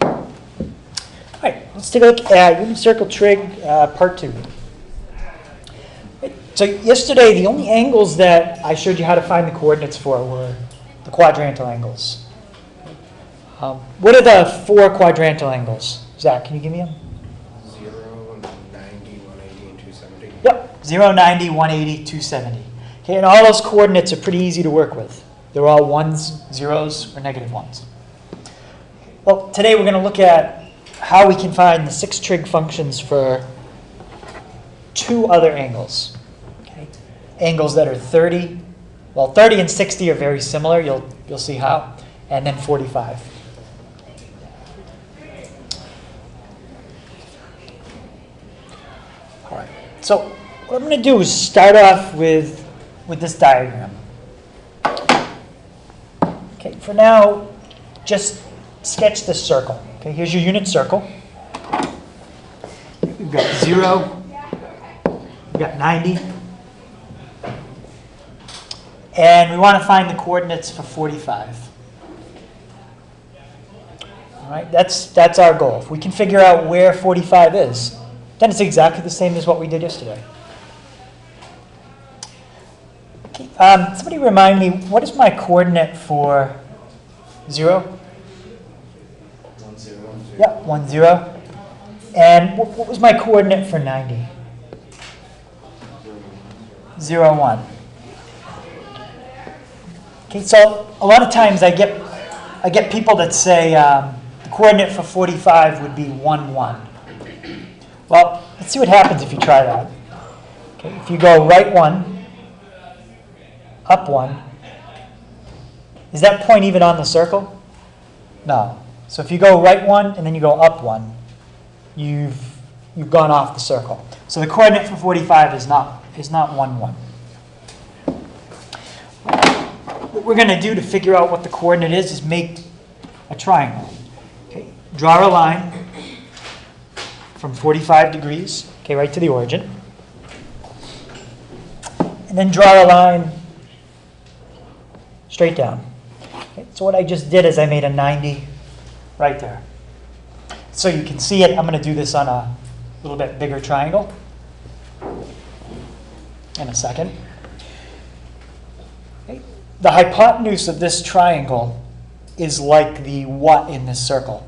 All right, let's take a look at unit circle trig part 2. So yesterday, the only angles that I showed you how to find the coordinates for were the quadrantal angles. What are the 4 quadrantal angles? Zach, can you give me them? 0, 90, 180, and 270. Yep, 0, 90, 180, 270. Okay, and all those coordinates are pretty easy to work with. They're all 1s, 0s, or negative 1s. Well, today we're going to look at how we can find the 6 trig functions for 2 other angles. Okay? Angles that are 30. Well, 30 and 60 are very similar. You'll see how. And then 45. All right. So what I'm going to do is start off with this diagram. Okay. For now, just sketch this circle. Okay. Here's your unit circle. We've got 0. We've got 90. And we want to find the coordinates for 45. All right, that's our goal. If we can figure out where 45 is, then it's exactly the same as what we did yesterday. Okay, somebody remind me, what is my coordinate for 0? 1, 0. Yeah, 1, 0. And what was my coordinate for 90? 0, 1. Okay, so a lot of times I get people that say the coordinate for 45 would be 1, 1. Well, let's see what happens if you try that. Okay, if you go right 1, up 1, is that point even on the circle? No. So if you go right 1 and then you go up 1, you've gone off the circle. So the coordinate for 45 is not 1, 1. What we're going to do to figure out what the coordinate is make a triangle. Okay. Draw a line from 45 degrees, okay, right to the origin. And then draw a line straight down. Okay. So what I just did is I made a 90 right there. So you can see it. I'm going to do this on a little bit bigger triangle in a second. The hypotenuse of this triangle is like the what in this circle?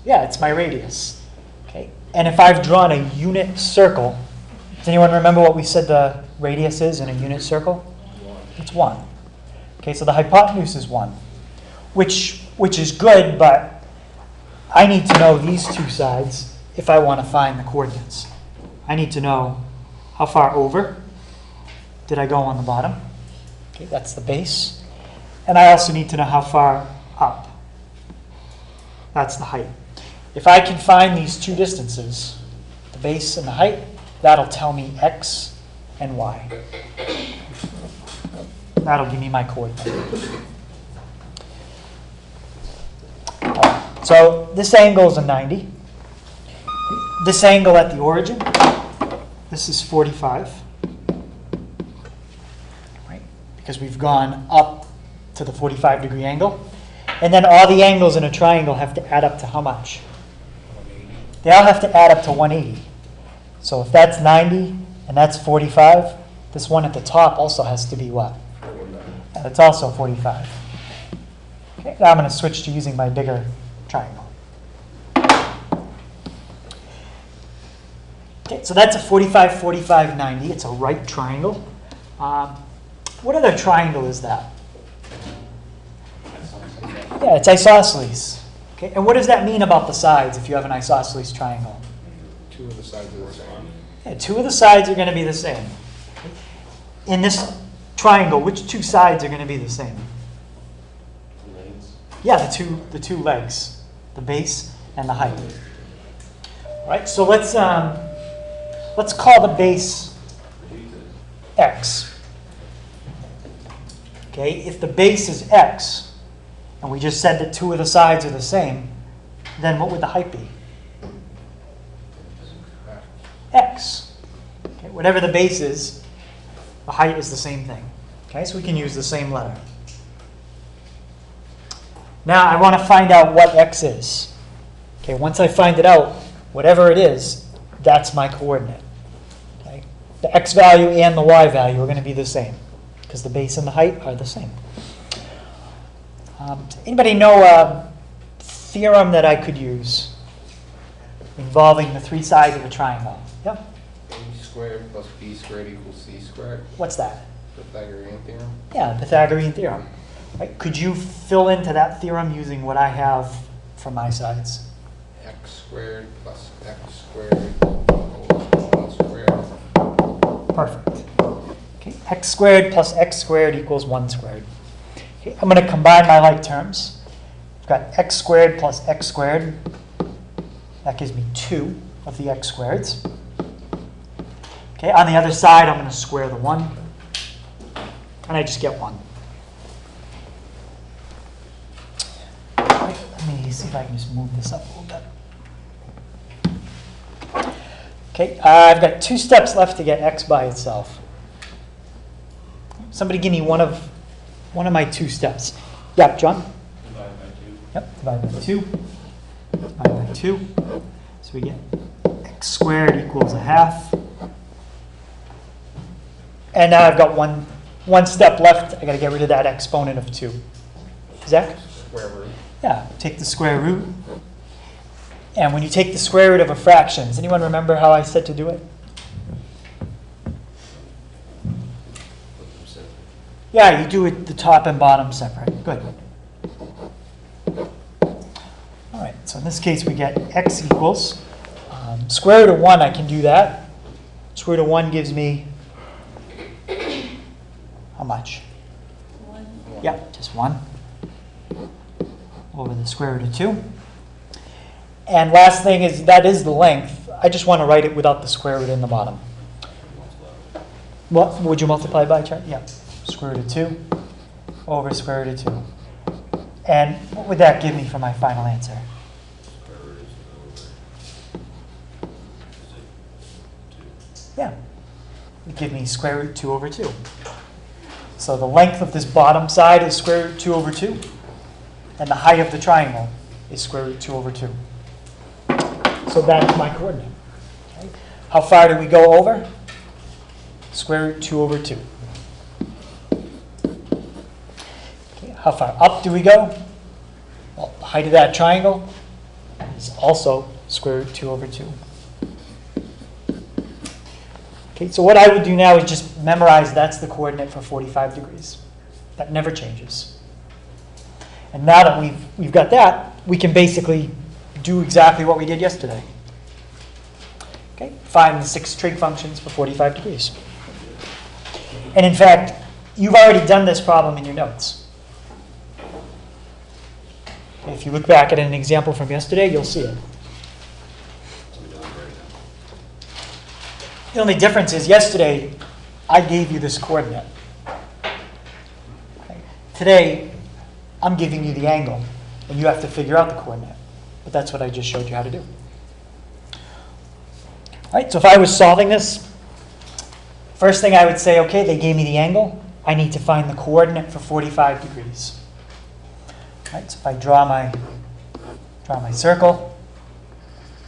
Yeah, it's my radius. Okay. And if I've drawn a unit circle, does anyone remember what we said the radius is in a unit circle? 1. It's 1. Okay, so the hypotenuse is 1, which is good, but I need to know these 2 sides if I want to find the coordinates. I need to know how far over did I go on the bottom? Okay, that's the base. And I also need to know how far up. That's the height. If I can find these 2 distances, the base and the height, that'll tell me x and y. That'll give me my coordinate. So this angle is a 90. This angle at the origin, this is 45. Because we've gone up to the 45-degree angle. And then all the angles in a triangle have to add up to how much? 180. They all have to add up to 180. So if that's 90 and that's 45, this one at the top also has to be what? 49. And it's also 45. Okay, now I'm going to switch to using my bigger triangle. Okay, so that's a 45, 45, 90. It's a right triangle. What other triangle is that? Yeah, it's isosceles. Okay, and what does that mean about the sides if you have an isosceles triangle? 2 of the sides are the same. Yeah, 2 of the sides are going to be the same. In this triangle, which 2 sides are going to be the same? The legs. Yeah, the two legs, the base and the height. All right, so let's call the base x. Okay, if the base is x, and we just said that 2 of the sides are the same, then what would the height be? X. Okay, whatever the base is, the height is the same thing. Okay, so we can use the same letter. Now I want to find out what x is. Okay, once I find it out, whatever it is, that's my coordinate. Okay? The x value and the y value are going to be the same because the base and the height are the same. Does anybody know a theorem that I could use involving the three sides of a triangle? Yep. A squared plus b squared equals c squared. What's that? Pythagorean theorem. Yeah, Pythagorean theorem. Right? Could you fill into that theorem using what I have for my sides? X squared plus x squared equals 1 squared. Perfect. Okay, x squared plus x squared equals 1 squared. Okay, I'm going to combine my like terms. I've got x squared plus x squared. That gives me 2 of the x squareds. Okay, on the other side, I'm going to square the 1. And I just get 1. Let me see if I can just move this up a little bit. Okay, I've got 2 steps left to get x by itself. Somebody give me one of my 2 steps. Yep, John? Divide by 2. Yep, divide by 2. Divide by 2. So we get x squared equals a half. And now I've got one step left. I got to get rid of that exponent of 2. Zach? Square root. Yeah, take the square root. And when you take the square root of a fraction, does anyone remember how I said to do it? Yeah, you do it the top and bottom separate. Good. All right, so in this case we get x equals, square root of 1, I can do that. Square root of 1 gives me, how much? 1. Yep, just 1 over the square root of 2. And last thing is, that is the length. I just want to write it without the square root in the bottom. What would you multiply by, Charlie? Yeah, square root of 2 over square root of 2. And what would that give me for my final answer? Yeah, it would give me square root 2 over 2. So the length of this bottom side is square root 2 over 2. And the height of the triangle is square root 2 over 2. So that's my coordinate. Okay. How far do we go over? Square root 2 over 2. Okay. How far up do we go? Well, the height of that triangle is also square root 2 over 2. Okay, so what I would do now is just memorize that's the coordinate for 45 degrees. That never changes. And now that we've got that, we can basically do exactly what we did yesterday. Okay, find the 6 trig functions for 45 degrees. And in fact, you've already done this problem in your notes. If you look back at an example from yesterday, you'll see it. The only difference is yesterday, I gave you this coordinate. Okay. Today, I'm giving you the angle, and you have to figure out the coordinate. But that's what I just showed you how to do. All right, so if I was solving this, first thing I would say, okay, they gave me the angle. I need to find the coordinate for 45 degrees. All right, so if I draw my circle,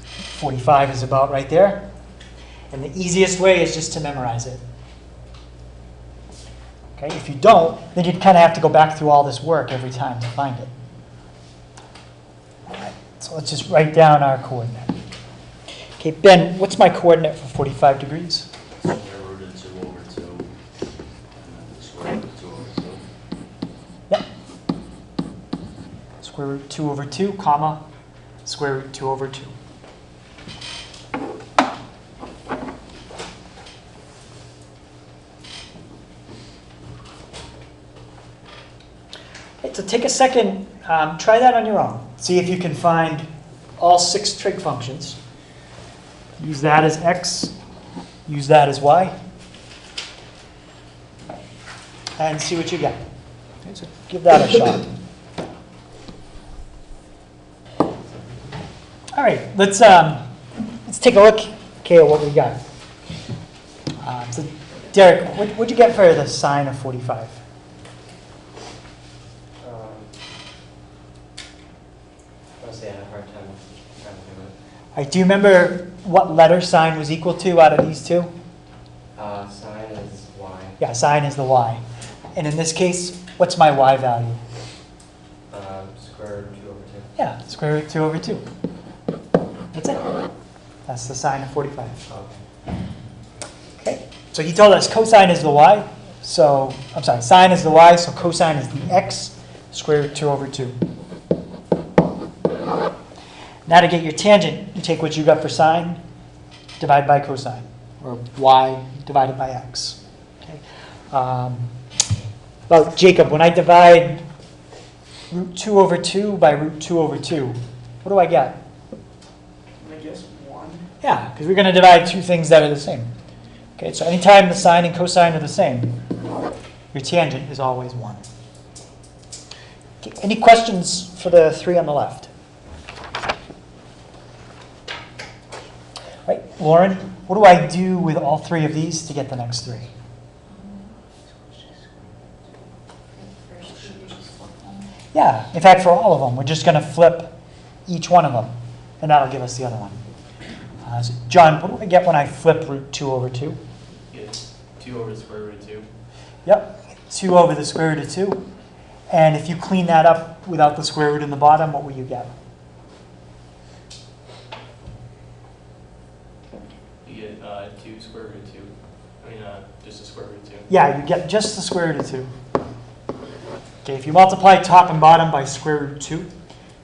45 is about right there. And the easiest way is just to memorize it. Okay, if you don't, then you'd kind of have to go back through all this work every time to find it. All right, so let's just write down our coordinate. Okay, Ben, what's my coordinate for 45 degrees? Square root of 2 over 2. And then the square root of 2 over 2. Yep. Square root 2 over 2, comma, square root 2 over 2. So take a second, try that on your own. See if you can find all 6 trig functions. Use that as x, use that as y, and see what you get. Okay, so give that a shot. All right, let's take a look, okay, at what we got. So Derek, what'd you get for the sine of 45? Honestly, I had a hard time trying to do it. All right, do you remember what letter sine was equal to out of these two? Sine is y. Yeah, sine is the y. And in this case, what's my y value? Square root of 2 over 2. Yeah, square root 2 over 2. That's it. That's the sine of 45. Okay. Okay, so he told us cosine is the y, so, I'm sorry, sine is the y, so cosine is the x, square root 2 over 2. Now to get your tangent, you take what you got for sine, divide by cosine, or y divided by x. Okay. Well, Jacob, when I divide root 2 over 2 by root 2 over 2, what do I get? I guess 1. Yeah, because we're going to divide two things that are the same. Okay, so anytime the sine and cosine are the same, your tangent is always 1. Okay, any questions for the three on the left? Right, Lauren, what do I do with all three of these to get the next three? Yeah, in fact, for all of them, we're just going to flip each one of them, and that'll give us the other one. So John, what do I get when I flip root 2 over 2? You get 2 over the square root of 2. Yep, 2 over the square root of 2. And if you clean that up without the square root in the bottom, what will you get? You get 2 square root of 2. I mean, just the square root of 2. Yeah, you get just the square root of 2. Okay, if you multiply top and bottom by square root of 2,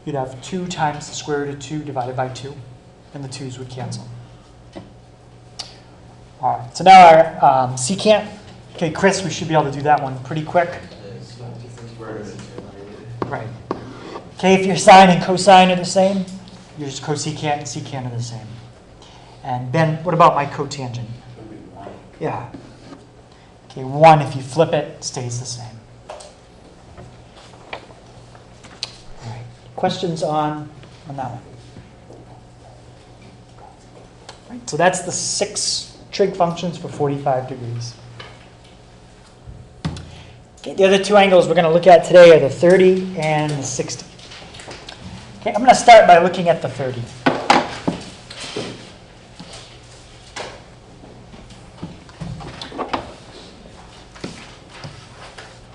you'd have 2 times the square root of 2 divided by 2, and the 2's would cancel. All right, so now our secant. Okay, Chris, we should be able to do that one pretty quick. Square root of 2. Right. Okay, if your sine and cosine are the same, your cosecant and secant are the same. And Ben, what about my cotangent? Would be 1. Yeah. Okay, 1, if you flip it, stays the same. All right. Questions on that one? All right, so that's the 6 trig functions for 45 degrees. Okay, the other two angles we're going to look at today are the 30 and the 60. Okay, I'm going to start by looking at the 30.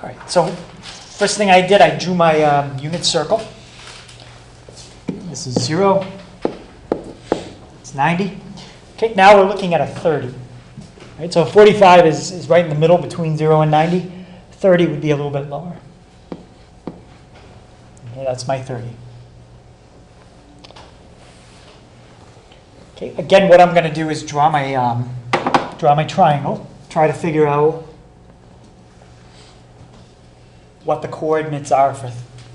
All right, so first thing I did, I drew my unit circle. This is 0. It's 90. Okay, now we're looking at a 30. All right, so 45 is right in the middle between 0 and 90. 30 would be a little bit lower. Okay, that's my 30. Okay, again, what I'm going to do is draw my triangle. Try to figure out what the coordinates are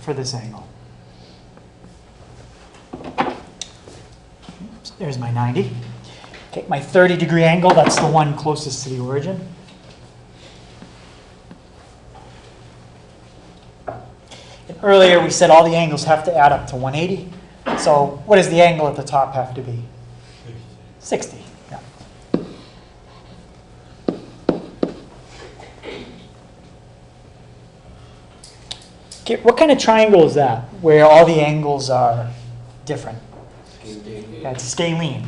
for this angle. So there's my 90. Okay, my 30-degree angle, that's the one closest to the origin. And earlier we said all the angles have to add up to 180. So what does the angle at the top have to be? 60. Yeah. Okay, what kind of triangle is that, where all the angles are different? Yeah, it's a scalene.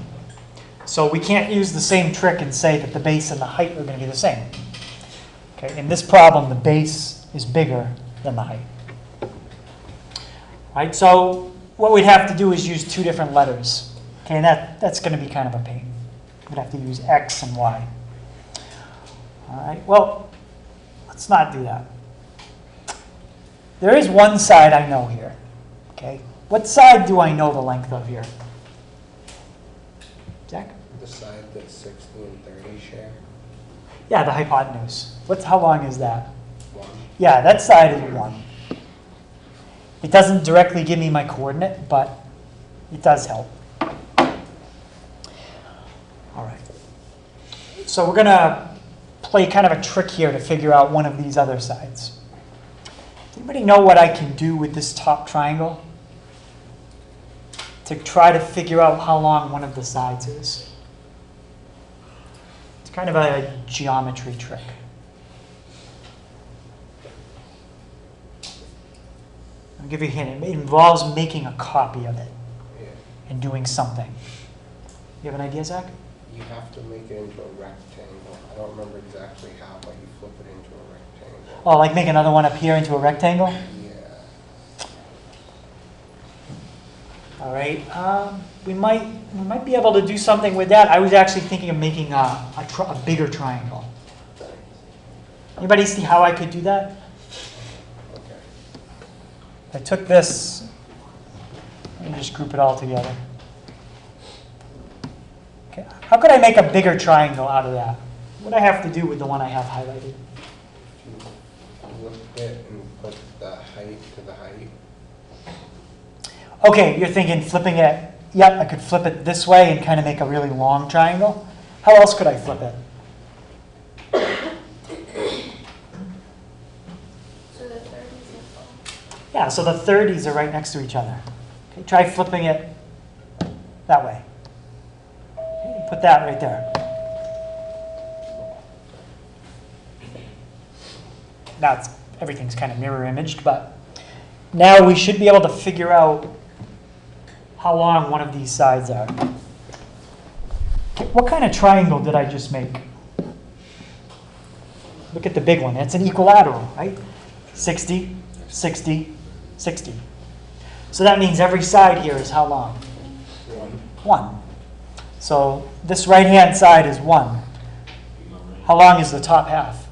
So we can't use the same trick and say that the base and the height are going to be the same. Okay, in this problem, the base is bigger than the height. Right, so what we'd have to do is use two different letters. Okay, and that's going to be kind of a pain. We'd have to use X and Y. All right, well, let's not do that. There is one side I know here. Okay, what side do I know the length of here? Zach? The side that 60 and 30 share. Yeah, the hypotenuse. How long is that? 1. Yeah, that side is 1. It doesn't directly give me my coordinate, but it does help. All right. So we're going to play kind of a trick here to figure out one of these other sides. Does anybody know what I can do with this top triangle to try to figure out how long one of the sides is? It's kind of a geometry trick. I'll give you a hint. It involves making a copy of it Yeah. and doing something. You have an idea, Zach? You have to make it into a rectangle. I don't remember exactly how, but you flip it into a rectangle. Oh, like make another one up here into a rectangle? Yeah. All right. We might be able to do something with that. I was actually thinking of making a bigger triangle. Anybody see how I could do that? Okay. I took this and just group it all together. Okay. How could I make a bigger triangle out of that? What do I have to do with the one I have highlighted? You flip it and put the height to the height. Okay, you're thinking flipping it. Yep, I could flip it this way and kind of make a really long triangle. How else could I flip it? So the 30s equal. Yeah, so the 30s are right next to each other. Okay, try flipping it that way. Okay, put that right there. Now everything's kind of mirror imaged, but now we should be able to figure out how long one of these sides are. Okay, what kind of triangle did I just make? Look at the big one. It's an equilateral, right? 60, 60, 60. So that means every side here is how long? 1. So this right-hand side is 1. How long is the top half?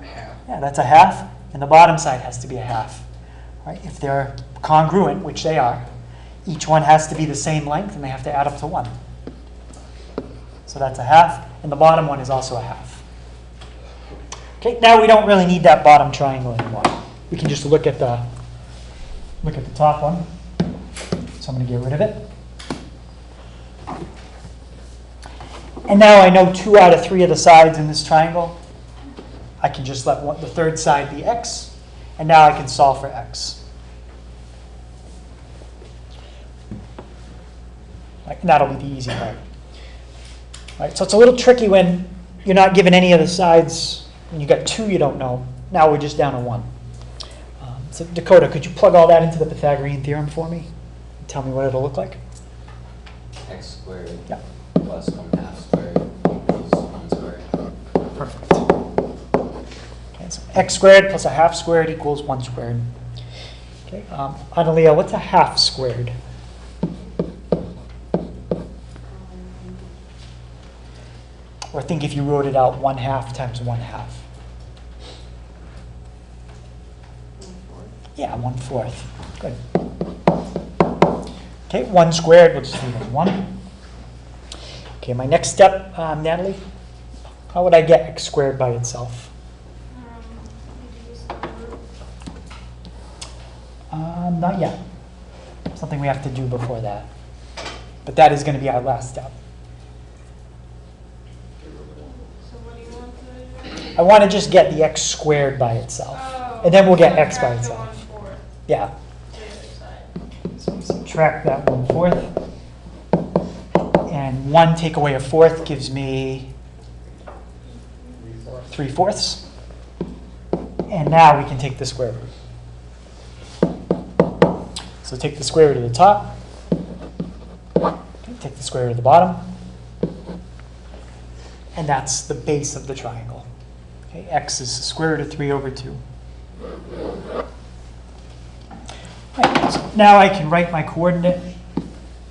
Half. Yeah, that's a half, and the bottom side has to be a half. Right? If they're congruent, which they are, each one has to be the same length, and they have to add up to 1. So that's a half, and the bottom one is also a half. Okay, now we don't really need that bottom triangle anymore. We can just look at the top one. So I'm going to get rid of it. And now I know 2 out of 3 of the sides in this triangle. I can just let the third side be x, and now I can solve for x. And that'll be the easy part. All right, so it's a little tricky when you're not given any of the sides, and you've got 2 you don't know. Now we're just down to 1. So Dakota, could you plug all that into the Pythagorean theorem for me? And tell me what it'll look like. X squared Yeah. plus 1/2 squared equals 1 squared. Perfect. Okay, so x squared plus a half squared equals 1 squared. Okay, Analia, what's a half squared? Or think if you wrote it out, 1/2 times 1/2. Yeah, 1/4. Good. Okay, 1 squared, we'll just leave it as 1. Okay, my next step, Natalie, how would I get x squared by itself? You use the root. Not yet. Something we have to do before that. But that is going to be our last step. So what do you want to do? I want to just get the x squared by itself. And then we'll get x by itself. Yeah. So we subtract that 1/4. And 1 take away a 4th gives me 3/4. And now we can take the square root. So take the square root of the top. Take the square root of the bottom. And that's the base of the triangle. Okay, x is the square root of 3/2. Right, so now I can write my coordinate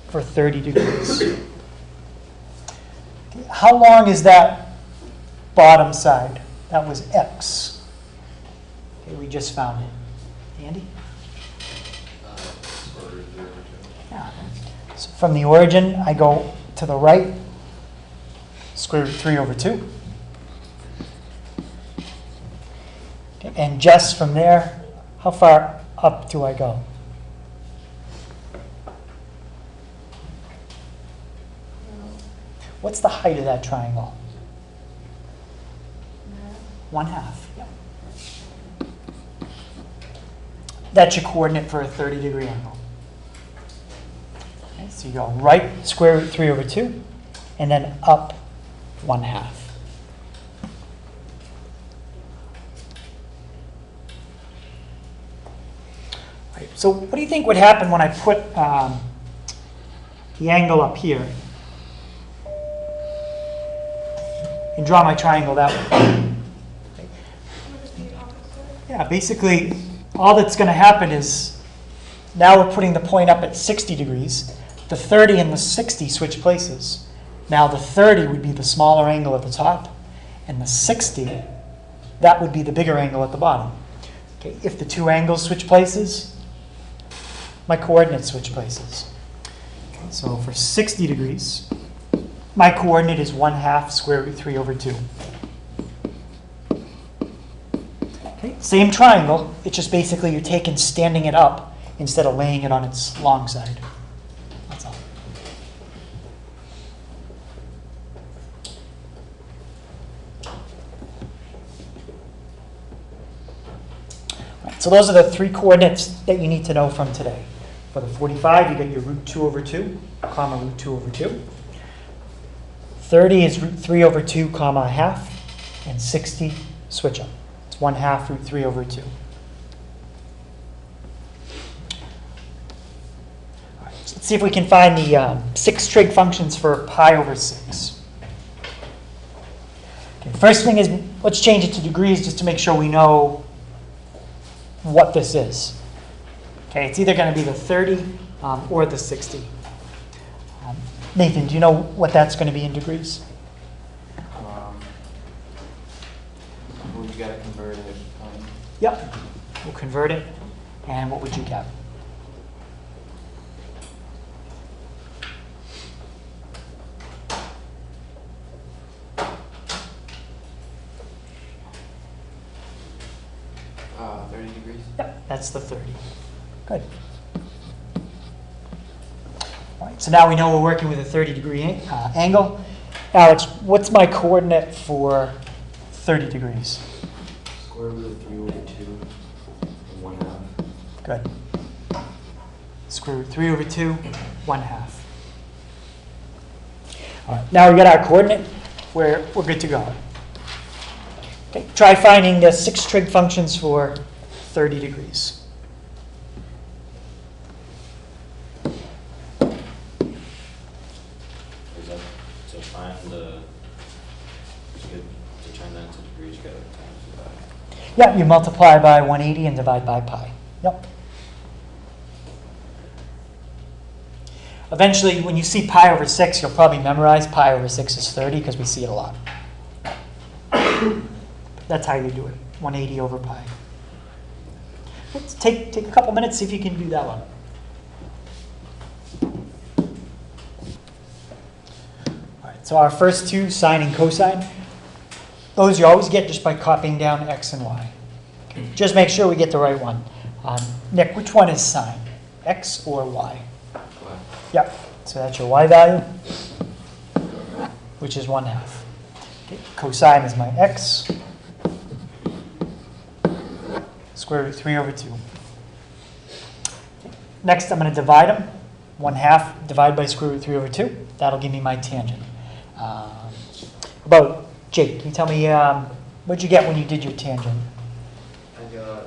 for 30 degrees. Okay, how long is that bottom side? That was x. Okay, we just found it. Andy? Square root of 3/2. Yeah. So from the origin, I go to the right, square root of 3/2. Okay, and just from there, how far up do I go? What's the height of that triangle? 1/2. Yep. That's your coordinate for a 30-degree angle. Okay, so you go right square root 3/2, and then up 1/2. Right, So what do you think would happen when I put the angle up here and draw my triangle that way? What is the opposite? Yeah, basically, all that's going to happen is now we're putting the point up at 60 degrees. The 30 and the 60 switch places. Now the 30 would be the smaller angle at the top, and the 60, that would be the bigger angle at the bottom. Okay, if the two angles switch places, my coordinates switch places. Okay, so for 60 degrees, my coordinate is 1/2 square root 3 over 2. Okay, same triangle, it's just basically you're taking standing it up instead of laying it on its long side. That's all. So those are the three coordinates that you need to know from today. For the 45, you get your root 2 over 2, comma root 2 over 2. 30 is root 3 over 2, comma 1/2. And 60, switch up. It's 1/2 root 3 over 2. All right, so let's see if we can find the six trig functions for pi over 6. Okay, first thing is, let's change it to degrees just to make sure we know what this is. Okay, it's either going to be the 30 or the 60. Nathan, do you know what that's going to be in degrees? Well, you gotta convert it. Yep. We'll convert it. And what would you get? Uh, 30 degrees. Yep, that's the 30. Good. All right, so now we know we're working with a 30-degree angle. Alex, what's my coordinate for 30 degrees? Square root of 3 over 2 and 1/2. Good. Square root 3 over 2, 1/2. All right, now we got our coordinate. We're good to go. Okay, try finding the six trig functions for 30 degrees. Is that to find the, to turn that into degrees, you gotta times it by. Yeah, you multiply by 180 and divide by pi. Yep. Eventually, when you see pi over 6, you'll probably memorize pi over 6 is 30 because we see it a lot. That's how you do it, 180 over pi. Let's take a couple minutes, see if you can do that one. All right, so our first two, sine and cosine, those you always get just by copying down x and y. Okay, just make sure we get the right one. Nick, which one is sine, x or y? What? Yep, so that's your y value, which is 1/2. Okay, cosine is my x, square root 3 over 2. Okay, next, I'm going to divide them. 1/2 divided by square root 3 over 2. That'll give me my tangent. About Jake, can you tell me what'd you get when you did your tangent? I got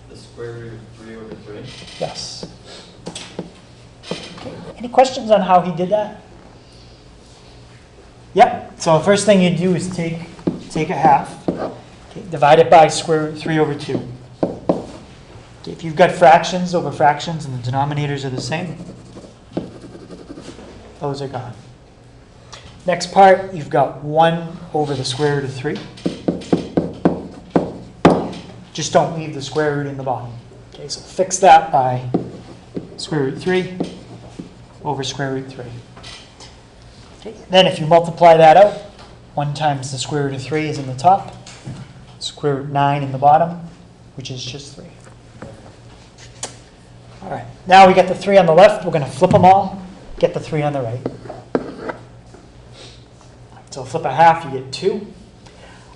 the square root of 3 over 3. Yes. Okay, any questions on how he did that? Yep. So the first thing you do is take a half, okay, divide it by square root 3 over 2. Okay, if you've got fractions over fractions and the denominators are the same, those are gone. Next part, you've got 1 over the square root of 3. Just don't leave the square root in the bottom. Okay, so fix that by square root 3 over square root 3. Okay, then if you multiply that out, 1 times the square root of 3 is in the top, square root 9 in the bottom, which is just 3. All right, now we got the 3 on the left. We're going to flip them all, get the 3 on the right. So flip a half, you get 2.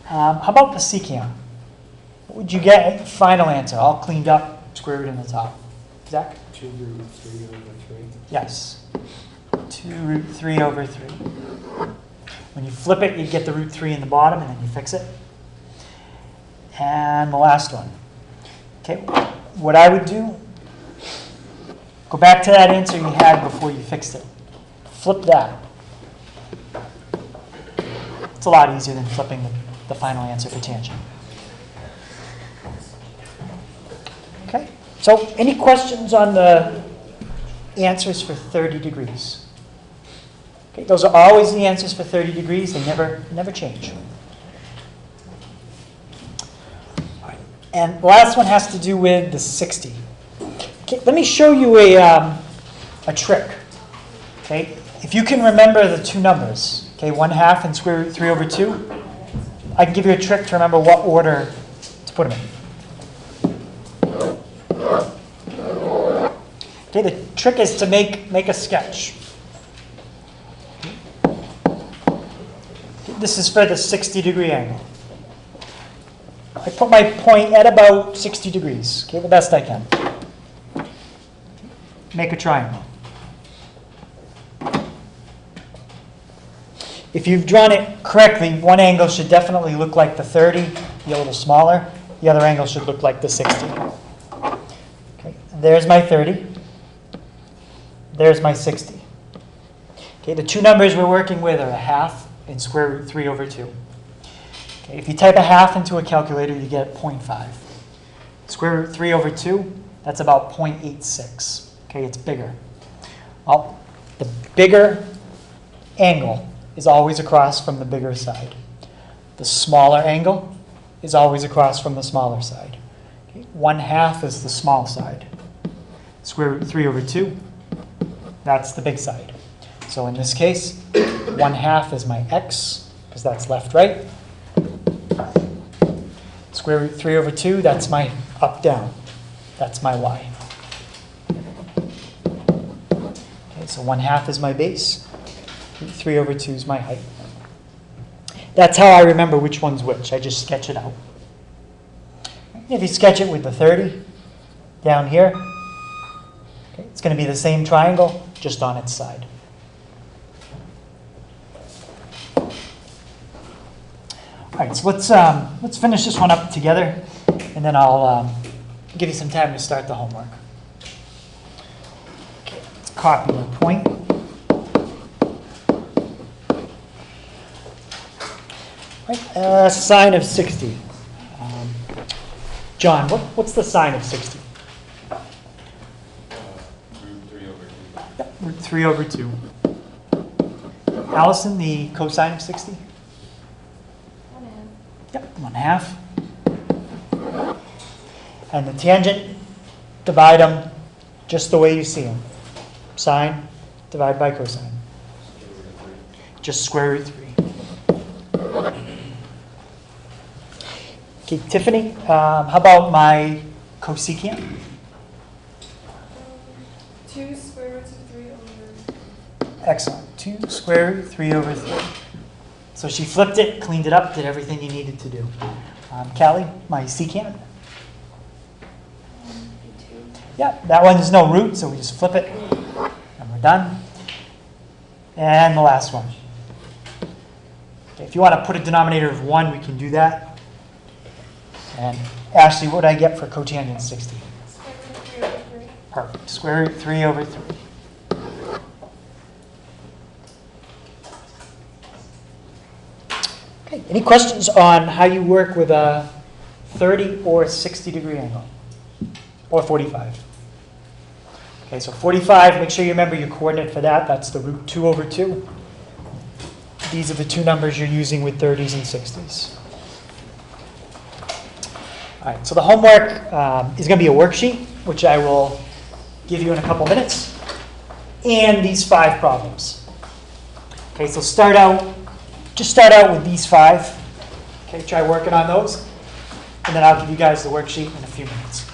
How about the secant? What would you get? Final answer, all cleaned up, square root in the top. Zach? 2 root 3 over 3. Yes. 2 root 3 over 3. When you flip it, you get the root 3 in the bottom, and then you fix it. And the last one. Okay, what I would do, go back to that answer you had before you fixed it. Flip that. It's a lot easier than flipping the final answer for tangent. Okay, so any questions on the answers for 30 degrees? Okay, those are always the answers for 30 degrees. They never change. All right. And the last one has to do with the 60. Okay, let me show you a trick. Okay, if you can remember the two numbers, okay, 1/2 and square root 3 over 2, I can give you a trick to remember what order to put them in. Okay, the trick is to make a sketch. This is for the 60-degree angle. I put my point at about 60 degrees, okay, the best I can. Make a triangle. If you've drawn it correctly, one angle should definitely look like the 30, be a little smaller. The other angle should look like the 60. Okay, there's my 30. There's my 60. Okay, the two numbers we're working with are 1/2 and square root 3 over 2. Okay, if you type 1/2 into a calculator, you get 0.5. Square root 3 over 2, that's about 0.86. Okay, it's bigger. Well, the bigger angle is always across from the bigger side. The smaller angle is always across from the smaller side. Okay, 1/2 is the small side. Square root 3 over 2, that's the big side. So in this case, 1/2 is my x, because that's left, right. Square root 3 over 2, that's my up, down. That's my y. Okay, so 1/2 is my base. 3 over 2 is my height. That's how I remember which one's which. I just sketch it out. If you sketch it with the 30 down here, okay, it's going to be the same triangle, just on its side. All right, so let's finish this one up together, and then I'll give you some time to start the homework. Okay, let's copy the point. Right, sine of 60. John, what's the sine of 60? Root 3 over 2. Yep, root 3 over 2. Allison, the cosine of 60? 1/2. Yep, 1/2. And the tangent, divide them just the way you see them. Sine, divide by cosine. Just square root 3. Okay, Tiffany, how about my cosecant? 2 square roots of 3 over. Excellent. 2 square root 3 over 3. So she flipped it, cleaned it up, did everything you needed to do. Callie, my secant? 2. Yeah, that one there's no root, so we just flip it, and we're done. And the last one. Okay, if you want to put a denominator of 1, we can do that. And Ashley, what would I get for cotangent 60? Square root of 3 over 3. Perfect. Square root 3 over 3. Okay, any questions on how you work with a 30 or 60 degree angle? Or 45? Okay, so 45, make sure you remember your coordinate for that. That's the root 2 over 2. These are the two numbers you're using with 30s and 60s. All right, so the homework is going to be a worksheet, which I will give you in a couple minutes, and these 5 problems. Okay, so start out with these 5. Okay, try working on those, and then I'll give you guys the worksheet in a few minutes.